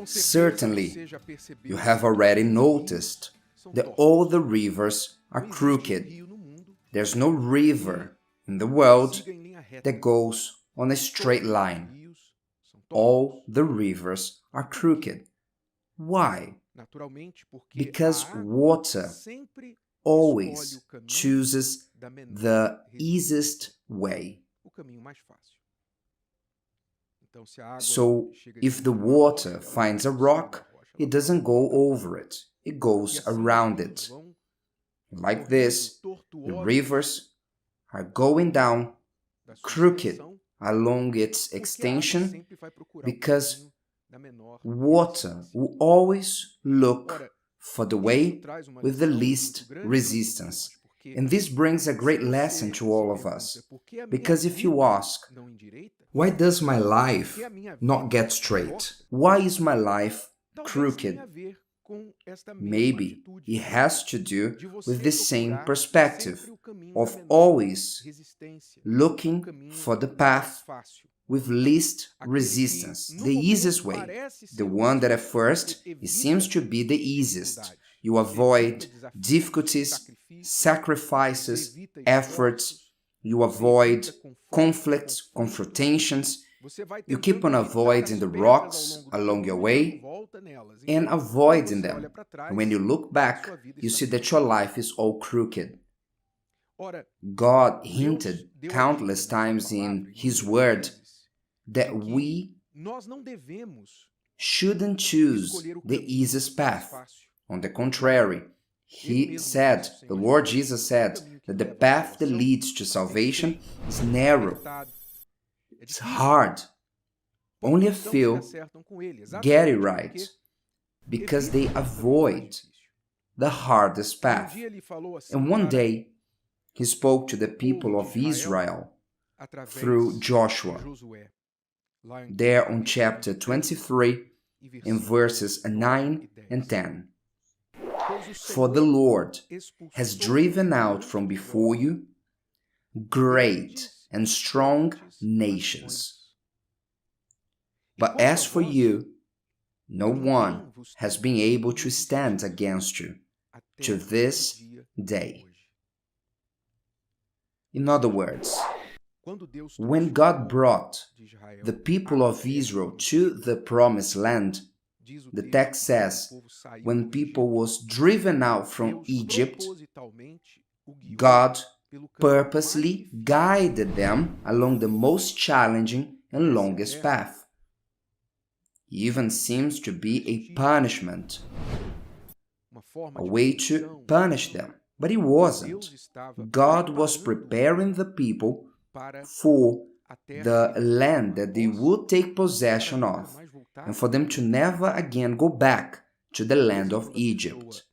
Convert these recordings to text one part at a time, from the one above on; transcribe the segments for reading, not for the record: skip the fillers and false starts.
Certainly, you have already noticed that all the rivers are crooked. There's no river in the world that goes on a straight line. All the rivers are crooked. Why? Because water always chooses the easiest way. So, if the water finds a rock, it doesn't go over it, it goes around it. Like this, the rivers are going down crooked along its extension because water will always look for the way with the least resistance. And this brings a great lesson to all of us. Because if you ask, why does my life not get straight? Why is my life crooked? Maybe it has to do with the same perspective of always looking for the path with least resistance, the easiest way, the one that at first it seems to be the easiest. You avoid difficulties, sacrifices, efforts, you avoid conflicts, confrontations, you keep on avoiding the rocks along your way and avoiding them. And when you look back, you see that your life is all crooked. God hinted countless times in His Word that we shouldn't choose the easiest path. On the contrary, He said, the Lord Jesus said, that the path that leads to salvation is narrow. It's hard. Only a few get it right because they avoid the hardest path. And one day, He spoke to the people of Israel through Joshua. There on chapter 23, in verses 9 and 10. For the Lord has driven out from before you great and strong nations. But as for you, no one has been able to stand against you to this day. In other words, when God brought the people of Israel to the promised land, the text says, when people was driven out from Egypt, God purposely guided them along the most challenging and longest path. It even seems to be a punishment, a way to punish them. But it wasn't. God was preparing the people for the land that they would take possession of, and for them to never again go back to the land of Egypt.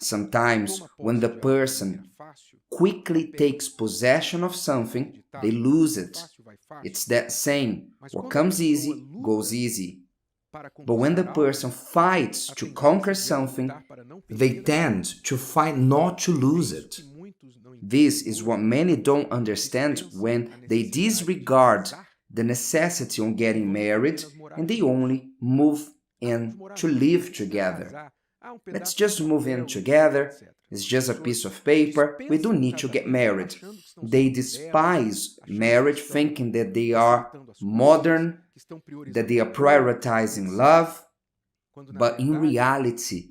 Sometimes, when the person quickly takes possession of something, they lose it. It's that saying, what comes easy, goes easy. But when the person fights to conquer something, they tend to fight not to lose it. This is what many don't understand when they disregard the necessity on getting married and they only move in to live together. Let's just move in together. It's just a piece of paper. We don't need to get married. They despise marriage, thinking that they are modern, that they are prioritizing love, but in reality,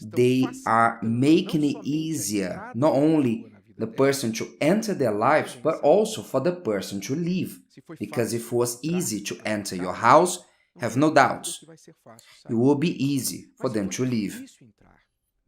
they are making it easier, not only the person to enter their lives, but also for the person to leave. Because if it was easy to enter your house, have no doubts, it will be easy for them to leave.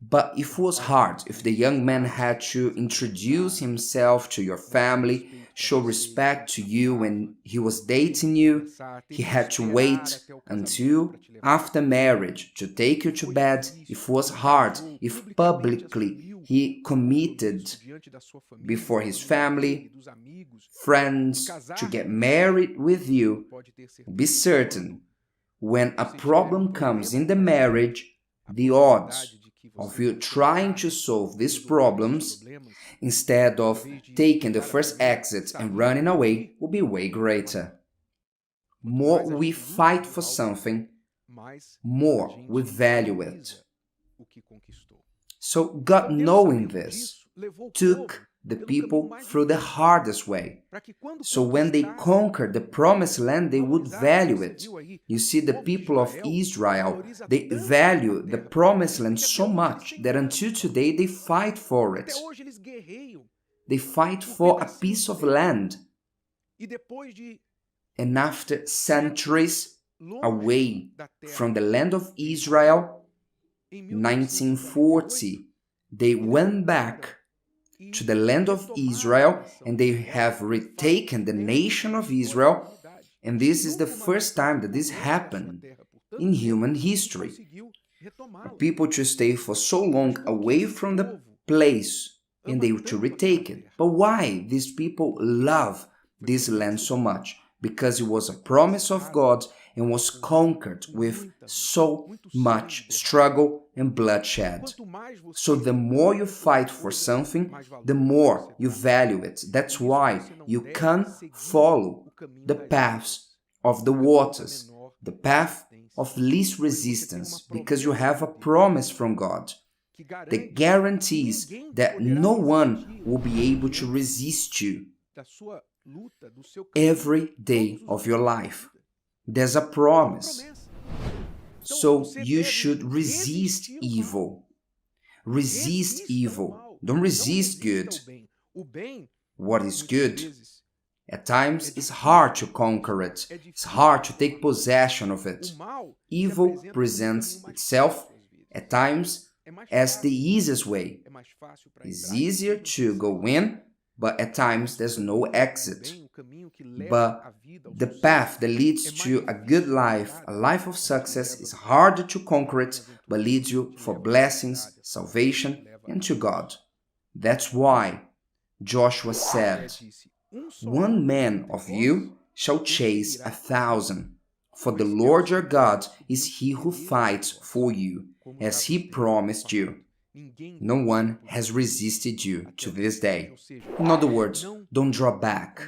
But if it was hard, if the young man had to introduce himself to your family, show respect to you when he was dating you, he had to wait until after marriage to take you to bed. If it was hard, if publicly he committed before his family, friends, to get married with you, be certain, when a problem comes in the marriage, the odds of you trying to solve these problems instead of taking the first exit and running away will be way greater. More we fight for something, more we value it. So God, knowing this, took the people through the hardest way. So when they conquered the promised land, they would value it. You see, the people of Israel, they value the promised land so much that until today they fight for it. They fight for a piece of land. And after centuries away from the land of Israel, 1940, they went back to the land of Israel and they have retaken the nation of Israel. And this is the first time that this happened in human history. People to stay for so long away from the place and they to retake it. But why these people love this land so much? Because it was a promise of God and was conquered with so much struggle and bloodshed. So the more you fight for something, the more you value it. That's why you can't follow the paths of the waters, the path of least resistance, because you have a promise from God that guarantees that no one will be able to resist you every day of your life. There's a promise. So you should resist evil. Resist evil. Don't resist good. What is good? At times it's hard to conquer it. It's hard to take possession of it. Evil presents itself at times as the easiest way. It's easier to go in, but at times there's no exit. But the path that leads to a good life, a life of success, is harder to conquer it, but leads you for blessings, salvation, and to God. That's why Joshua said, "One man of you shall chase 1,000, for the Lord your God is he who fights for you, as he promised you. No one has resisted you to this day." In other words, don't draw back.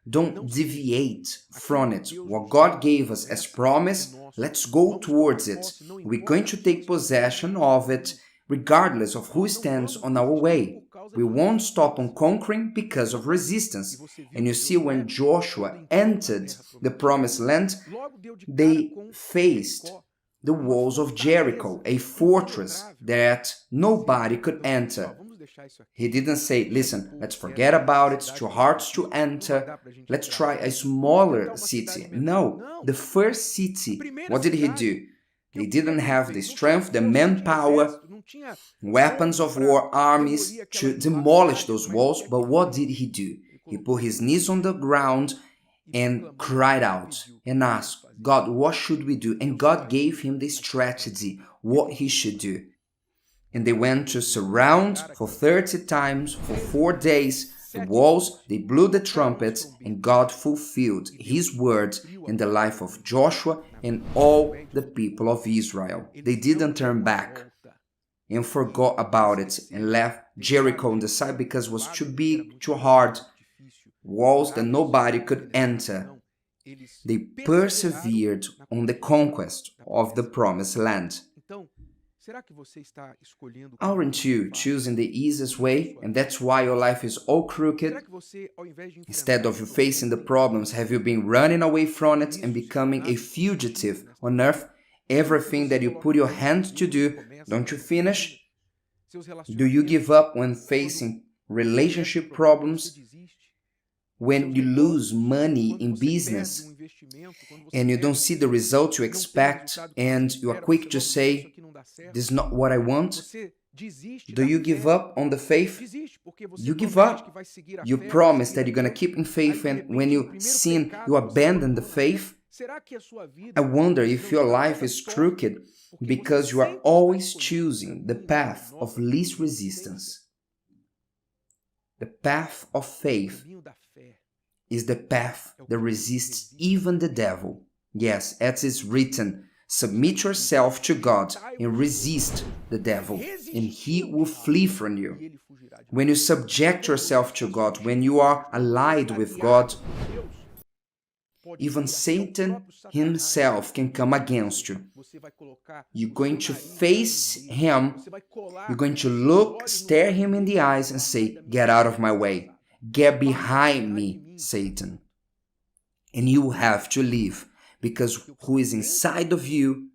Don't deviate from it. What God gave us as promise, let's go towards it. We're going to take possession of it regardless of who stands on our way. We won't stop on conquering because of resistance. And you see, when Joshua entered the promised land, they faced the walls of Jericho, a fortress that nobody could enter. He didn't say, "Listen, let's forget about it, it's too hard to enter, let's try a smaller city." No, the first city, what did he do? They didn't have the strength, the manpower, weapons of war, armies to demolish those walls, but what did he do? He put his knees on the ground and cried out and asked, "God, what should we do?" And God gave him the strategy, what he should do. And they went to surround for 30 times for 4 days the walls, they blew the trumpets, and God fulfilled his word in the life of Joshua and all the people of Israel. They didn't turn back and forgot about it and left Jericho on the side because it was too big, too hard, walls that nobody could enter. They persevered on the conquest of the promised land. Aren't you choosing the easiest way, and that's why your life is all crooked? Instead of you facing the problems, have you been running away from it and becoming a fugitive on earth? Everything that you put your hand to do, don't you finish? Do you give up when facing relationship problems? When you lose money in business and you don't see the result you expect and you are quick to say, "This is not what I want"? Do you give up on the faith? You give up. You promise that you're going to keep in faith, and when you sin, you abandon the faith. I wonder if your life is crooked because you are always choosing the path of least resistance. The path of faith is the path that resists even the devil. Yes, as is written, submit yourself to God and resist the devil, and he will flee from you. When you subject yourself to God, when you are allied with God, even Satan himself can come against you. You're going to face him, you're going to stare him in the eyes and say, "Get out of my way. Get behind me, Satan." And you have to leave, because who is inside of you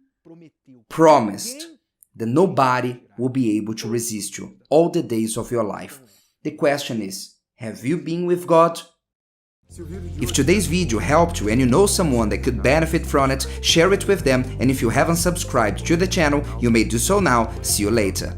promised that nobody will be able to resist you all the days of your life. The question is, have you been with God? If today's video helped you and you know someone that could benefit from it, share it with them, and if you haven't subscribed to the channel, you may do so now. See you later.